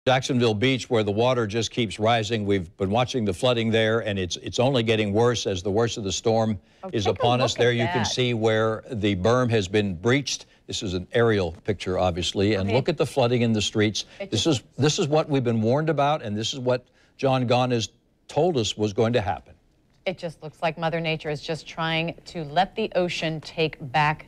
Jacksonville Beach, where the water just keeps rising. We've been watching the flooding there, and it's only getting worse as the worst of the storm is upon us. There you can see where the berm has been breached. This is an aerial picture, obviously, and look at the flooding in the streets. This is what we've been warned about, and this is what John Gahn has told us was going to happen. It just looks like Mother Nature is just trying to let the ocean take back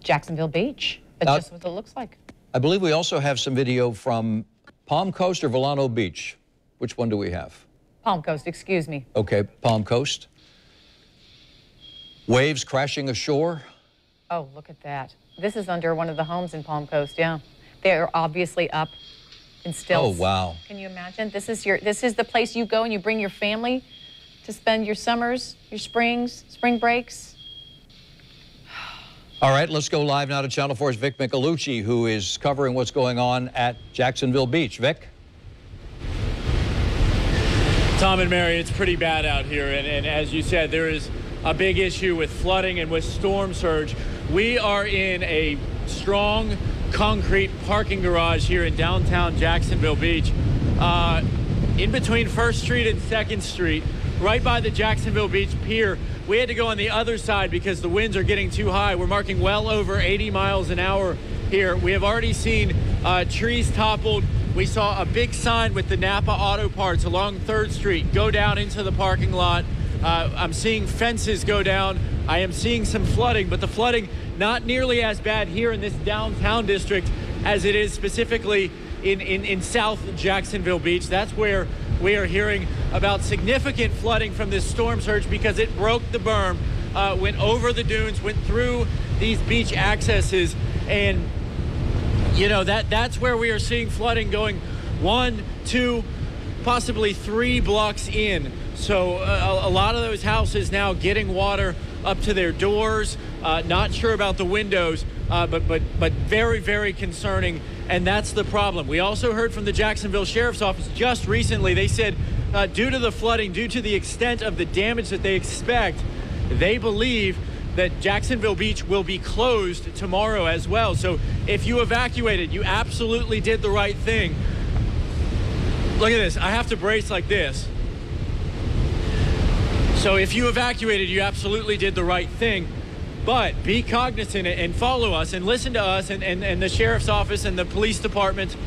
Jacksonville Beach. That's just what it looks like. I believe we also have some video from Palm Coast or Volcano Beach. Which one do we have? Palm Coast, excuse me. Okay, Palm Coast. Waves crashing ashore. Oh, look at that. This is under one of the homes in Palm Coast, yeah. They're obviously up in stilts. Oh, wow. Can you imagine? This is the place you go and you bring your family to spend your summers, your springs, spring breaks. All right, let's go live now to Channel 4's Vic Michelucci, who is covering what's going on at Jacksonville Beach. Vic? Tom and Mary, it's pretty bad out here, and as you said, there is a big issue with flooding and with storm surge. We are in a strong concrete parking garage here in downtown Jacksonville Beach, in between 1st Street and 2nd Street, right by the Jacksonville Beach Pier. We had to go on the other side because the winds are getting too high. We're marking well over 80 miles an hour here. We have already seen trees toppled. We saw a big sign with the Napa Auto Parts along 3rd Street go down into the parking lot. I'm seeing fences go down. I am seeing some flooding, but the flooding not nearly as bad here in this downtown district as it is specifically in South Jacksonville Beach. That's where we are hearing about significant flooding from this storm surge because it broke the berm, went over the dunes, went through these beach accesses, and you know that's where we are seeing flooding going 1, 2, possibly 3 blocks in. So a lot of those houses now getting water up to their doors. Not sure about the windows, but very, very concerning, and that's the problem. We also heard from the Jacksonville Sheriff's Office just recently. They said due to the flooding, due to the extent of the damage that they expect, they believe that Jacksonville Beach will be closed tomorrow as well. So if you evacuated, you absolutely did the right thing. Look at this. I have to brace like this. So if you evacuated, you absolutely did the right thing. But be cognizant and follow us and listen to us and the Sheriff's Office and the police department,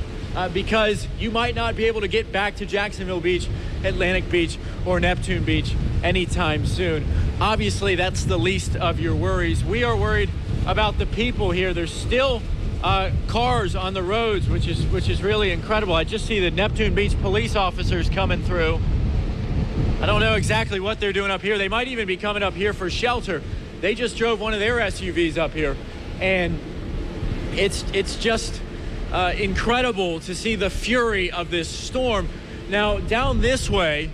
because you might not be able to get back to Jacksonville Beach, Atlantic Beach, or Neptune Beach anytime soon. Obviously, that's the least of your worries. We are worried about the people here. There's still cars on the roads, which is really incredible. I just see the Neptune Beach police officers coming through. I don't know exactly what they're doing up here. They might even be coming up here for shelter. They just drove one of their SUVs up here, and it's just incredible to see the fury of this storm. Now, down this way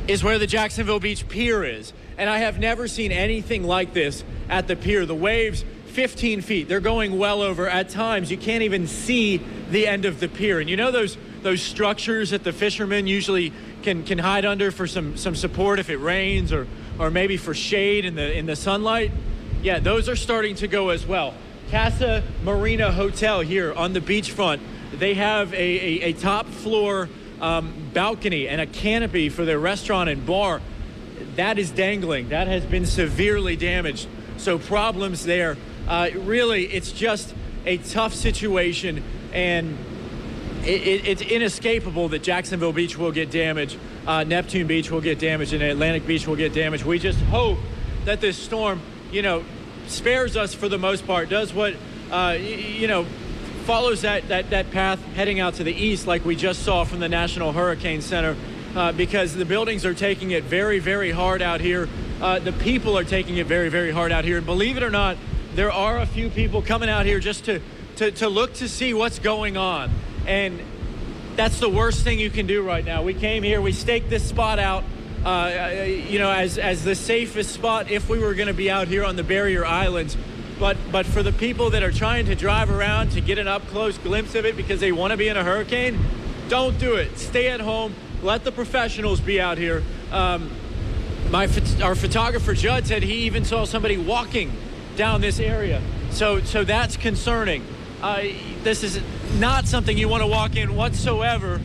is where the Jacksonville Beach Pier is, and I have never seen anything like this at the pier. The waves, 15 feet. They're going well over. At times, you can't even see the end of the pier. And you know those structures that the fishermen usually can hide under for some support if it rains or maybe for shade in the sunlight? Yeah, those are starting to go as well. Casa Marina Hotel here on the beachfront, they have a top floor balcony and a canopy for their restaurant and bar. That is dangling. That has been severely damaged. So problems there. Really, it's just a tough situation, and it's inescapable that Jacksonville Beach will get damaged, Neptune Beach will get damaged, and Atlantic Beach will get damaged. We just hope that this storm, spares us for the most part, does what, follows that path heading out to the east like we just saw from the National Hurricane Center, because the buildings are taking it very, very hard out here. The people are taking it very, very hard out here. And believe it or not, there are a few people coming out here just to look to see what's going on. And that's the worst thing you can do right now. We came here, we staked this spot out, as the safest spot if we were going to be out here on the barrier islands. But for the people that are trying to drive around to get an up-close glimpse of it because they want to be in a hurricane, don't do it. Stay at home. Let the professionals be out here. Our photographer, Judd, said he even saw somebody walking down this area. So that's concerning. This is not something you want to walk in whatsoever.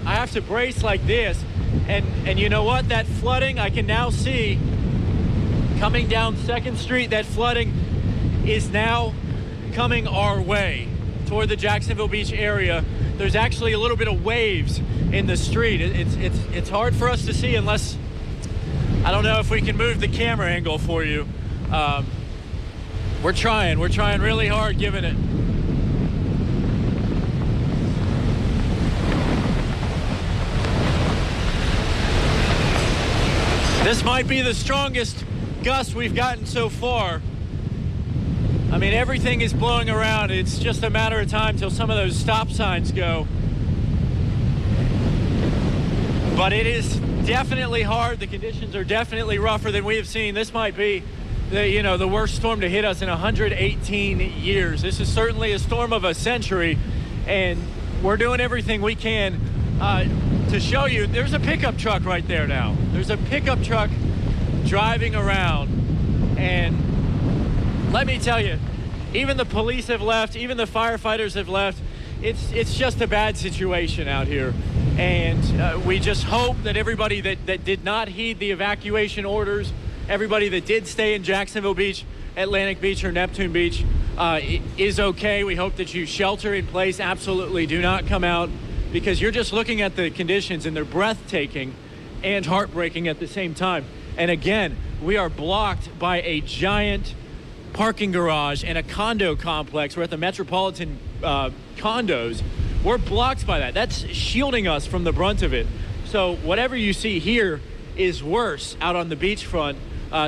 I have to brace like this. And you know what? That flooding, I can now see coming down 2nd Street, that flooding is now coming our way toward the Jacksonville Beach area. There's actually a little bit of waves in the street. It's hard for us to see unless, I don't know if we can move the camera angle for you. We're trying really hard giving it. This might be the strongest gust we've gotten so far. I mean, everything is blowing around. It's just a matter of time till some of those stop signs go. But it is definitely hard. The conditions are definitely rougher than we have seen. This might be the worst storm to hit us in 118 years. This is certainly a storm of a century, and we're doing everything we can to show you. There's a pickup truck right there now. There's a pickup truck driving around, and let me tell you, even the police have left, even the firefighters have left. It's just a bad situation out here. And we just hope that everybody that did not heed the evacuation orders, everybody that did stay in Jacksonville Beach, Atlantic Beach, or Neptune Beach is okay. We hope that you shelter in place. Absolutely do not come out, because you're just looking at the conditions and they're breathtaking and heartbreaking at the same time. And again, we are blocked by a giant parking garage and a condo complex. We're at the Metropolitan condos. We're blocked by that. That's shielding us from the brunt of it. So whatever you see here is worse out on the beachfront.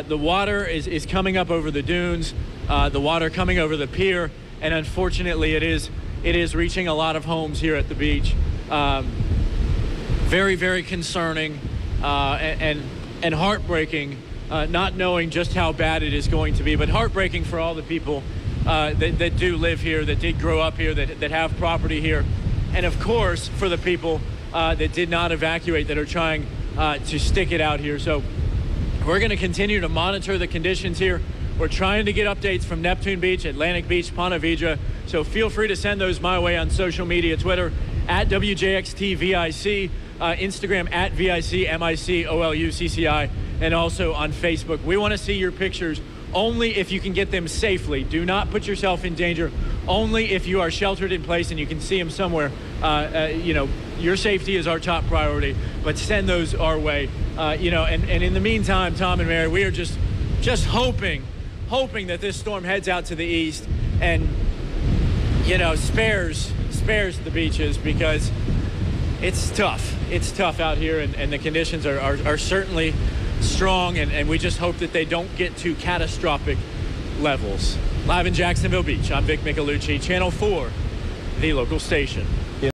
The water is coming up over the dunes, the water coming over the pier, and unfortunately it is reaching a lot of homes here at the beach. Very, very concerning and heartbreaking, not knowing just how bad it is going to be, but heartbreaking for all the people that do live here, that did grow up here, that have property here. And of course, for the people that did not evacuate, that are trying to stick it out here. So we're going to continue to monitor the conditions here. We're trying to get updates from Neptune Beach, Atlantic Beach, Ponte Vedra. So feel free to send those my way on social media, Twitter at WJXTVIC, Instagram at VICMICOLUCCI, and also on Facebook. We want to see your pictures only if you can get them safely. Do not put yourself in danger. Only if you are sheltered in place and you can see them somewhere. Your safety is our top priority, but send those our way. And in the meantime, Tom and Mary, we are just hoping that this storm heads out to the east and, spares the beaches, because it's tough. It's tough out here, and the conditions are certainly strong, and we just hope that they don't get to catastrophic levels. Live in Jacksonville Beach, I'm Vic Michelucci, Channel 4, the local station.